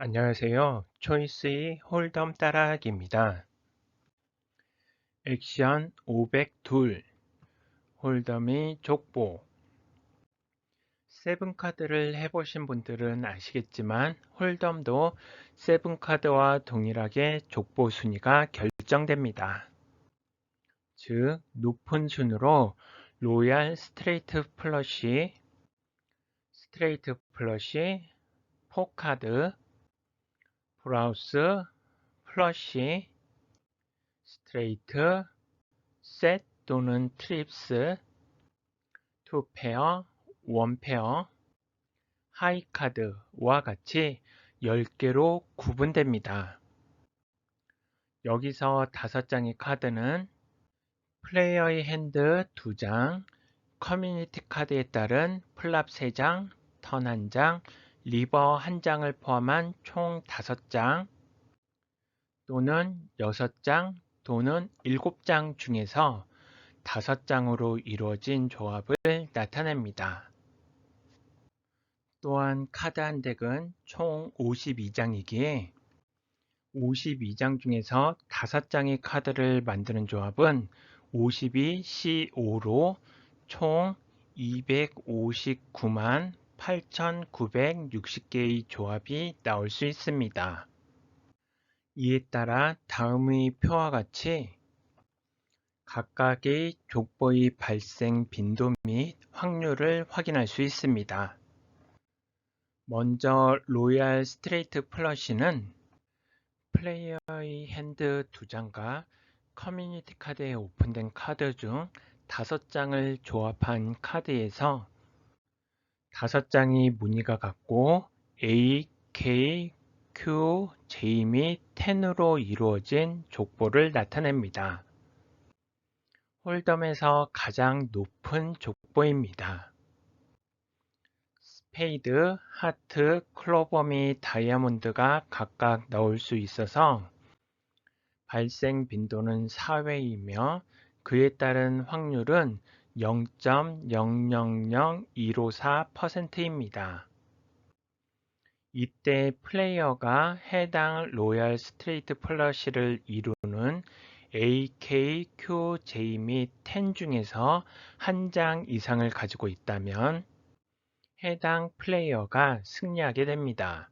안녕하세요. 초이스의 홀덤 따라하기입니다. 액션 502 홀덤의 족보 세븐카드를 해보신 분들은 아시겠지만 홀덤도 세븐카드와 동일하게 족보 순위가 결정됩니다. 즉 높은 순으로 로얄 스트레이트 플러시, 포카드, 브라우스, 플러시, 스트레이트, 셋 또는 트립스, 투페어, 원페어, 하이카드와 같이 10개로 구분됩니다. 여기서 5장의 카드는 플레이어의 핸드 2장, 커뮤니티 카드에 따른 플랍 3장, 턴 1장, 리버 1장을 포함한 총 5장 또는 6장 또는 7장 중에서 5장으로 이루어진 조합을 나타냅니다. 또한 카드 한 덱은 총 52장이기에 52장 중에서 5장의 카드를 만드는 조합은 52C5로 총 259만 8,960개의 조합이 나올 수 있습니다. 이에 따라 다음의 표와 같이 각각의 족보의 발생 빈도 및 확률을 확인할 수 있습니다. 먼저 로얄 스트레이트 플러시는 플레이어의 핸드 2장과 커뮤니티 카드에 오픈된 카드 중 5장을 조합한 카드에서 5장이 무늬가 같고 A, K, Q, J 및 10으로 이루어진 족보를 나타냅니다. 홀덤에서 가장 높은 족보입니다. 스페이드, 하트, 클로버 및 다이아몬드가 각각 나올 수 있어서 발생 빈도는 4회이며 그에 따른 확률은 0.000154%입니다. 이때 플레이어가 해당 로얄 스트레이트 플러시를 이루는 A, K, Q, J 및 10 중에서 한 장 이상을 가지고 있다면 해당 플레이어가 승리하게 됩니다.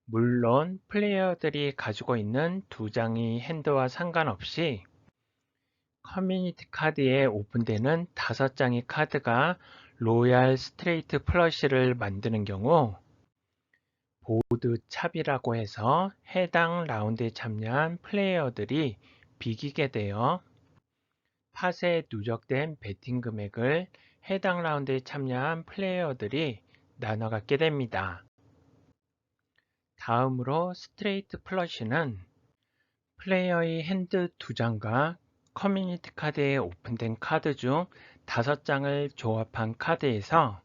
물론 플레이어들이 가지고 있는 2장의 핸드와 상관없이 커뮤니티 카드에 오픈되는 5장의 카드가 로얄 스트레이트 플러시를 만드는 경우 보드 찹이라고 해서 해당 라운드에 참여한 플레이어들이 비기게 되어 팟에 누적된 베팅 금액을 해당 라운드에 참여한 플레이어들이 나눠 갖게 됩니다. 다음으로 스트레이트 플러시는 플레이어의 핸드 2장과 커뮤니티 카드에 오픈된 카드 중 5장을 조합한 카드에서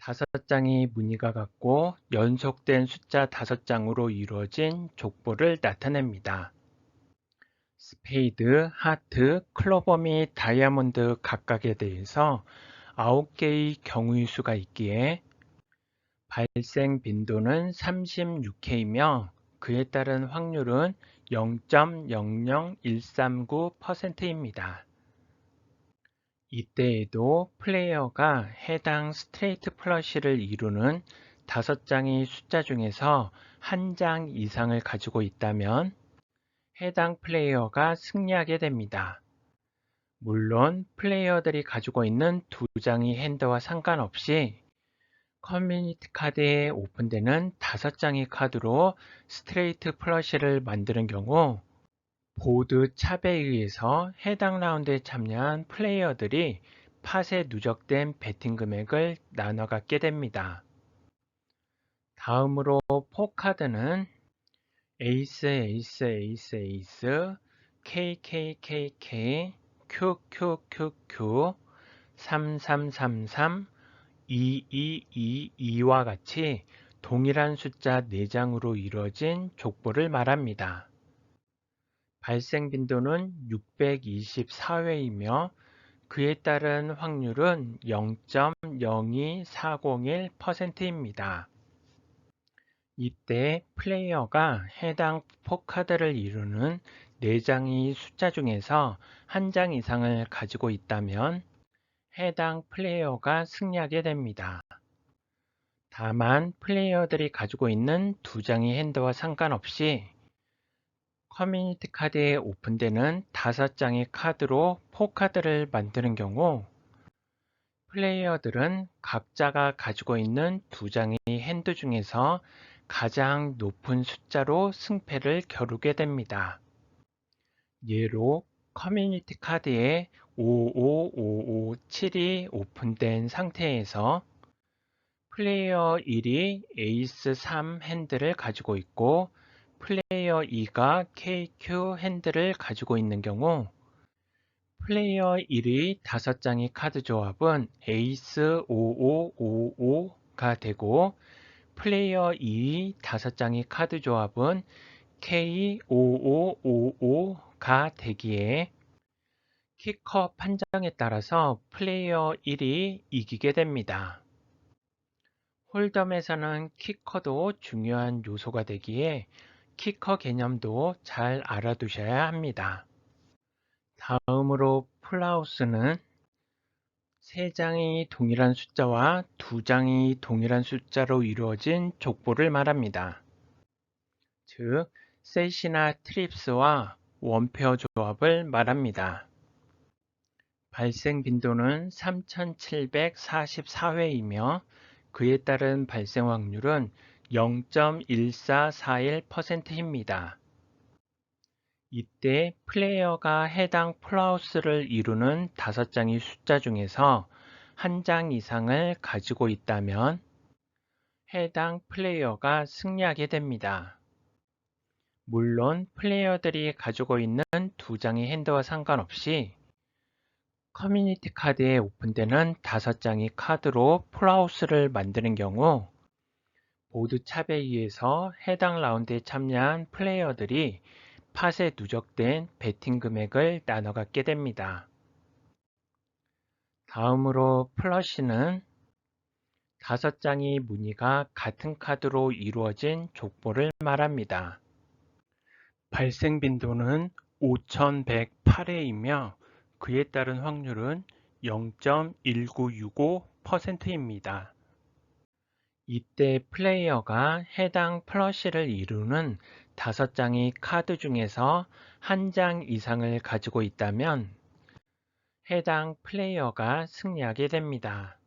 5장이 무늬가 같고 연속된 숫자 5장으로 이루어진 족보를 나타냅니다. 스페이드, 하트, 클로버 및 다이아몬드 각각에 대해서 9개의 경우의 수가 있기에 발생 빈도는 36회이며 그에 따른 확률은 0.00139%입니다. 이때에도 플레이어가 해당 스트레이트 플러시를 이루는 5장의 숫자 중에서 한 장 이상을 가지고 있다면 해당 플레이어가 승리하게 됩니다. 물론 플레이어들이 가지고 있는 2장의 핸드와 상관없이 커뮤니티 카드에 오픈되는 5장의 카드로 스트레이트 플러시를 만드는 경우 보드 찹에 의해서 해당 라운드에 참여한 플레이어들이 팟에 누적된 베팅 금액을 나눠 갖게 됩니다. 다음으로 포카드는 에이스, 에이스, 에이스, 에이스, KKKK, QQQQ, 3333, 2222와 같이 동일한 숫자 4장으로 이루어진 족보를 말합니다. 발생 빈도는 624회이며 그에 따른 확률은 0.02401%입니다. 이때 플레이어가 해당 포카드를 이루는 4장의 숫자 중에서 한 장 이상을 가지고 있다면 해당 플레이어가 승리하게 됩니다. 다만 플레이어들이 가지고 있는 2장의 핸드와 상관없이 커뮤니티 카드에 오픈되는 5장의 카드로 포카드를 만드는 경우 플레이어들은 각자가 가지고 있는 2장의 핸드 중에서 가장 높은 숫자로 승패를 겨루게 됩니다. 예로 커뮤니티 카드에 55557이 오픈된 상태에서 플레이어 1이 에이스 3 핸드를 가지고 있고 플레이어 2가 KQ 핸드를 가지고 있는 경우 플레이어 1의 5장의 카드 조합은 에이스 5555가 되고 플레이어 2의 5장의 카드 조합은 K5555가 되기에 키커 판정에 따라서 플레이어 1이 이기게 됩니다. 홀덤에서는 키커도 중요한 요소가 되기에 키커 개념도 잘 알아두셔야 합니다. 다음으로 풀하우스는 3장이 동일한 숫자와 2장이 동일한 숫자로 이루어진 족보를 말합니다. 즉, 셋이나 트립스와 원페어 조합을 말합니다. 발생 빈도는 3744회이며 그에 따른 발생 확률은 0.1441%입니다. 이때 플레이어가 해당 풀하우스를 이루는 5장의 숫자 중에서 한 장 이상을 가지고 있다면 해당 플레이어가 승리하게 됩니다. 물론 플레이어들이 가지고 있는 2장의 핸드와 상관없이 커뮤니티 카드에 오픈되는 5장의 카드로 풀하우스를 만드는 경우 보드 찹에 의해서 해당 라운드에 참여한 플레이어들이 팟에 누적된 베팅 금액을 나눠 갖게 됩니다. 다음으로 플러시는 5장의 무늬가 같은 카드로 이루어진 족보를 말합니다. 발생 빈도는 5108회이며 그에 따른 확률은 0.1965%입니다. 이때 플레이어가 해당 플러시를 이루는 5장의 카드 중에서 한 장 이상을 가지고 있다면 해당 플레이어가 승리하게 됩니다.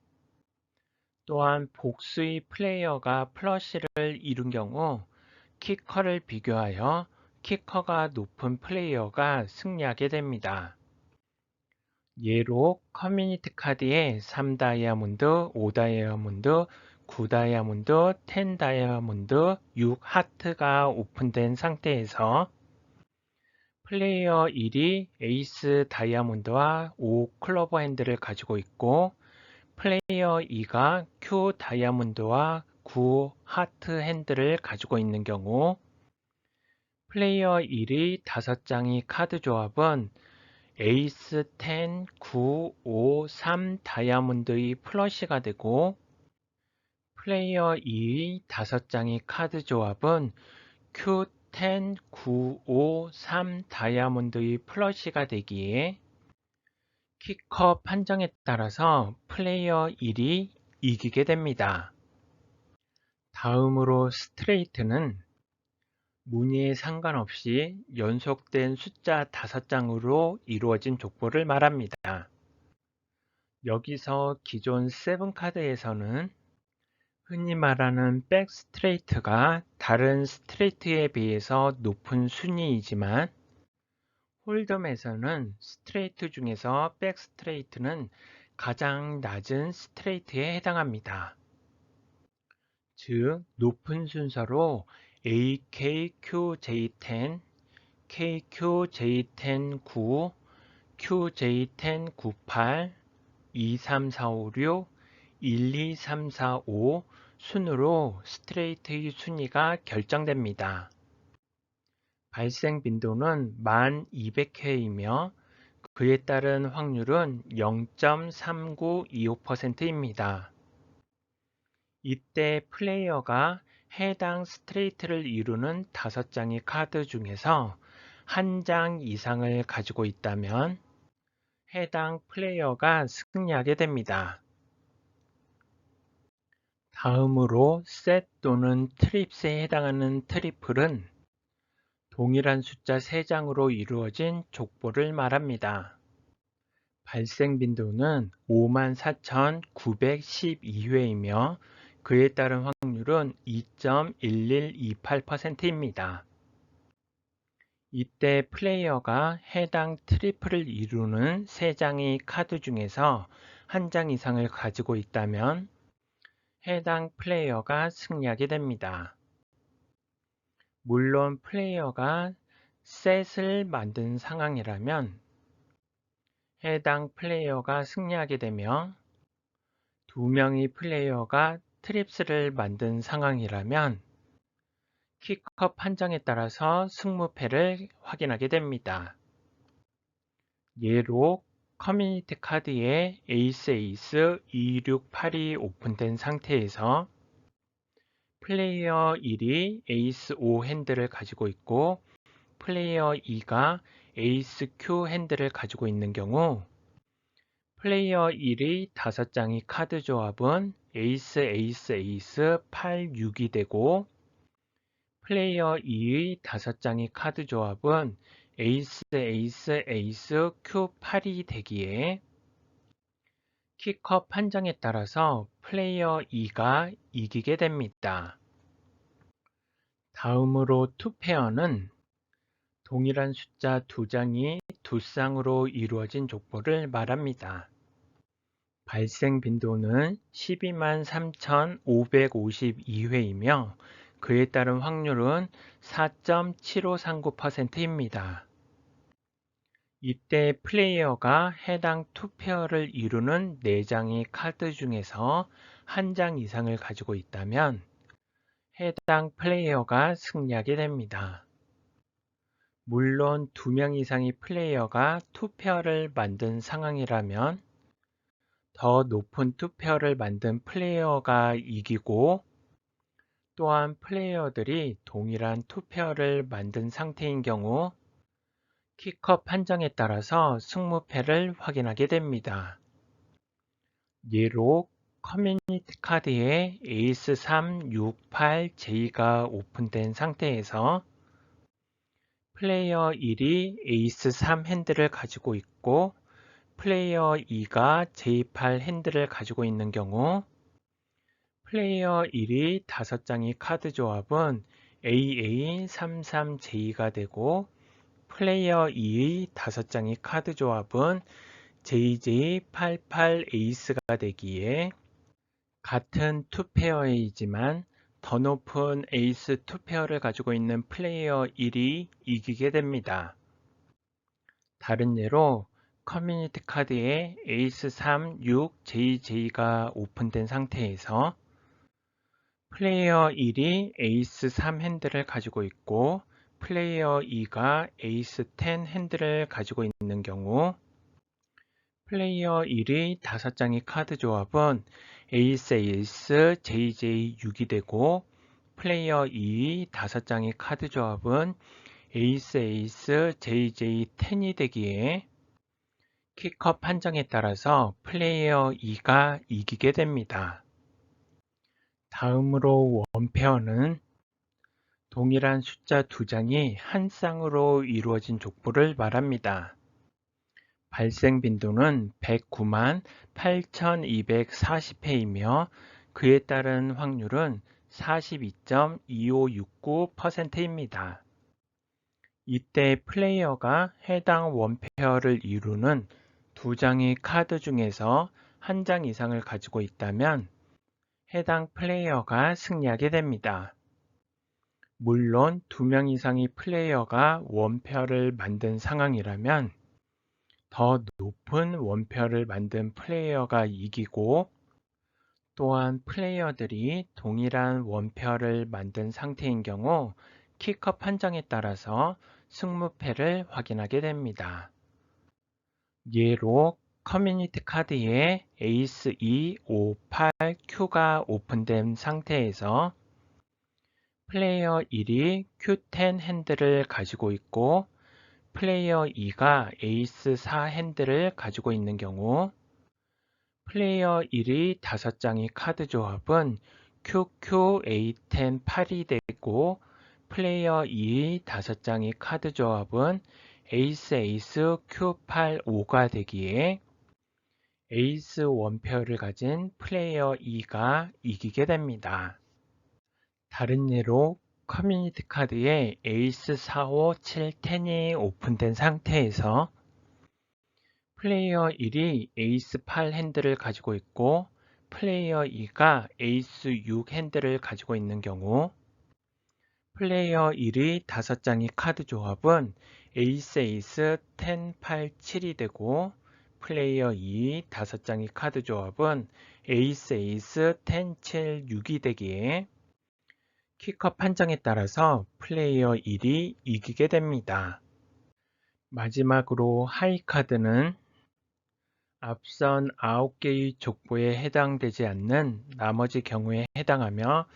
또한 복수의 플레이어가 플러시를 이룬 경우 키커를 비교하여 키커가 높은 플레이어가 승리하게 됩니다. 예로 커뮤니티 카드에 3다이아몬드, 5다이아몬드, 9다이아몬드, 10다이아몬드, 6하트가 오픈된 상태에서 플레이어 1이 에이스 다이아몬드와 5클로버 핸드를 가지고 있고 플레이어 2가 Q 다이아몬드와 9하트 핸드를 가지고 있는 경우 플레이어 1의 5장의 카드 조합은 에이스 10, 9, 5, 3 다이아몬드의 플러시가 되고 플레이어 2의 5장의 카드 조합은 Q10, 9, 5, 3 다이아몬드의 플러시가 되기에 키커 판정에 따라서 플레이어 1이 이기게 됩니다. 다음으로 스트레이트는 무늬에 상관없이 연속된 숫자 5장으로 이루어진 족보를 말합니다. 여기서 기존 7카드에서는 흔히 말하는 백 스트레이트가 다른 스트레이트에 비해서 높은 순위이지만 홀덤에서는 스트레이트 중에서 백 스트레이트는 가장 낮은 스트레이트에 해당합니다. 즉, 높은 순서로 AKQJ10, KQJ10-9, QJ10-98, 23456, 12345 순으로 스트레이트의 순위가 결정됩니다. 발생 빈도는 1200회이며 그에 따른 확률은 0.3925%입니다. 이때 플레이어가 해당 스트레이트를 이루는 5장의 카드 중에서 한 장 이상을 가지고 있다면 해당 플레이어가 승리하게 됩니다. 다음으로 셋 또는 트립스에 해당하는 트리플은 동일한 숫자 3장으로 이루어진 족보를 말합니다. 발생 빈도는 54,912회이며 그에 따른 확률은 2.1128%입니다. 이때 플레이어가 해당 트리플을 이루는 3장의 카드 중에서 한 장 이상을 가지고 있다면 해당 플레이어가 승리하게 됩니다. 물론 플레이어가 셋을 만든 상황이라면 해당 플레이어가 승리하게 되며 2명의 플레이어가 트립스를 만든 상황이라면 키컵 판정에 따라서 승무패를 확인하게 됩니다. 예로 커뮤니티 카드에 에이스 에이스 268이 오픈된 상태에서 플레이어 1이 에이스 5 핸들을 가지고 있고 플레이어 2가 에이스 큐 핸들을 가지고 있는 경우 플레이어 1의 5장의 카드 조합은 에이스 에이스 에이스 8, 6이 되고 플레이어 2의 5장의 카드 조합은 에이스 에이스 에이스 큐 8이 되기에 키컵 판정에 따라서 플레이어 2가 이기게 됩니다. 다음으로 투페어는 동일한 숫자 2장이 2쌍으로 이루어진 족보를 말합니다. 발생 빈도는 123,552회이며 그에 따른 확률은 4.7539%입니다. 이때 플레이어가 해당 투페어를 이루는 4장의 카드 중에서 한 장 이상을 가지고 있다면 해당 플레이어가 승리하게 됩니다. 물론 2명 이상의 플레이어가 투페어를 만든 상황이라면 더 높은 투페어를 만든 플레이어가 이기고 또한 플레이어들이 동일한 투페어를 만든 상태인 경우 키컵 판정에 따라서 승무패를 확인하게 됩니다. 예로 커뮤니티 카드에 에이스 3, 6, 8, J가 오픈된 상태에서 플레이어 1이 에이스 3 핸들을 가지고 있고 플레이어 2가 J8 핸들을 가지고 있는 경우 플레이어 1이 5장의 카드 조합은 AA33J가 되고 플레이어 2의 5장의 카드 조합은 JJ88 에이스가 되기에 같은 투페어이지만 더 높은 에이스 투페어를 가지고 있는 플레이어 1이 이기게 됩니다. 다른 예로 커뮤니티 카드에 에이스 3, 6, JJ가 오픈된 상태에서 플레이어 1이 에이스 3 핸들을 가지고 있고 플레이어 2가 에이스 10 핸들을 가지고 있는 경우 플레이어 1의 5장의 카드 조합은 에이스 에이스 JJ 6이 되고 플레이어 2의 5장의 카드 조합은 에이스 에이스 JJ 10이 되기에 키컵 판정에 따라서 플레이어 2가 이기게 됩니다. 다음으로 원페어는 동일한 숫자 2장이 한 쌍으로 이루어진 족보를 말합니다. 발생 빈도는 109만 8,240회이며 그에 따른 확률은 42.2569%입니다. 이때 플레이어가 해당 원페어를 이루는 2장의 카드 중에서 한 장 이상을 가지고 있다면 해당 플레이어가 승리하게 됩니다. 물론 2명 이상의 플레이어가 원페어를 만든 상황이라면 더 높은 원페어를 만든 플레이어가 이기고 또한 플레이어들이 동일한 원페어를 만든 상태인 경우 키컵 판정에 따라서 승무패를 확인하게 됩니다. 예로 커뮤니티 카드에 에이스 2, 5, 8, Q가 오픈된 상태에서 플레이어 1이 Q10 핸들을 가지고 있고 플레이어 2가 에이스 4 핸들을 가지고 있는 경우 플레이어 1이 5장의 카드 조합은 QQ A10 8이 되고 플레이어 2의 5장의 카드 조합은 에이스 에이스 Q8 5가 되기에 에이스 원페어를 가진 플레이어 2가 이기게 됩니다. 다른 예로 커뮤니티 카드에 에이스 4, 5, 7, 10이 오픈된 상태에서 플레이어 1이 에이스 8 핸들을 가지고 있고 플레이어 2가 에이스 6 핸들을 가지고 있는 경우 플레이어 1의 5장의 카드 조합은 에이스 에이스 10, 8, 7이 되고 플레이어 2의 5장의 카드 조합은 에이스 에이스 10, 7, 6이 되기에 키컵 판정에 따라서 플레이어 1이 이기게 됩니다. 마지막으로 하이 카드는 앞선 9개의 족보에 해당되지 않는 나머지 경우에 해당하며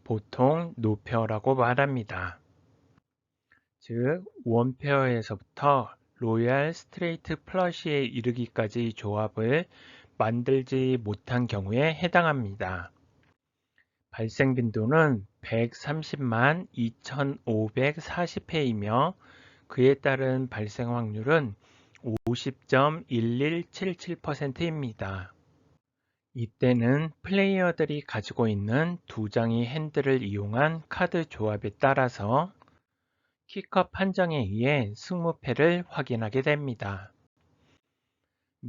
보통 노페어라고 말합니다. 즉, 원페어에서부터 로얄 스트레이트 플러시에 이르기까지 조합을 만들지 못한 경우에 해당합니다. 발생 빈도는 130만 2540회이며 그에 따른 발생 확률은 50.1177%입니다. 이때는 플레이어들이 가지고 있는 2장의 핸들을 이용한 카드 조합에 따라서 키컵 판정에 의해 승무패를 확인하게 됩니다.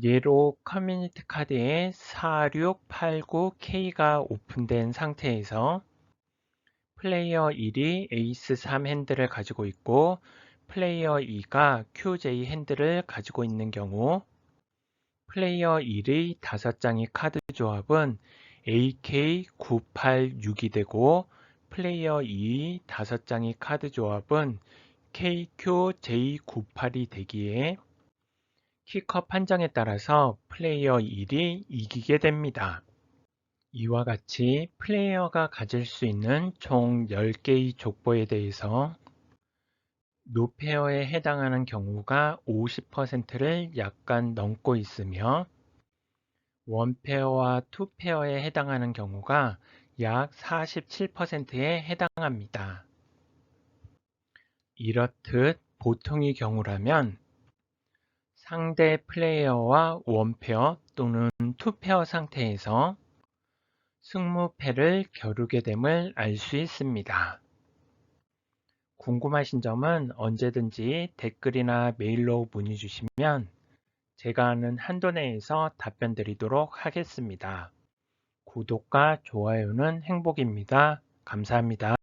예로 커뮤니티 카드에 4689K가 오픈된 상태에서 플레이어 1이 에이스 3 핸들을 가지고 있고 플레이어 2가 QJ 핸들을 가지고 있는 경우 플레이어 1의 5장의 카드 조합은 AK986이 되고 플레이어 2의 5장의 카드 조합은 KQJ98이 되기에 키컵 판정에 따라서 플레이어 1이 이기게 됩니다. 이와 같이 플레이어가 가질 수 있는 총 10개의 족보에 대해서 노페어에 해당하는 경우가 50%를 약간 넘고 있으며 원페어와 투페어에 해당하는 경우가 약 47%에 해당합니다. 이렇듯 보통의 경우라면 상대 플레이어와 원페어 또는 투페어 상태에서 승무패를 겨루게 됨을 알 수 있습니다. 궁금하신 점은 언제든지 댓글이나 메일로 문의 주시면 제가 아는 한도 내에서 답변 드리도록 하겠습니다. 구독과 좋아요는 행복입니다. 감사합니다.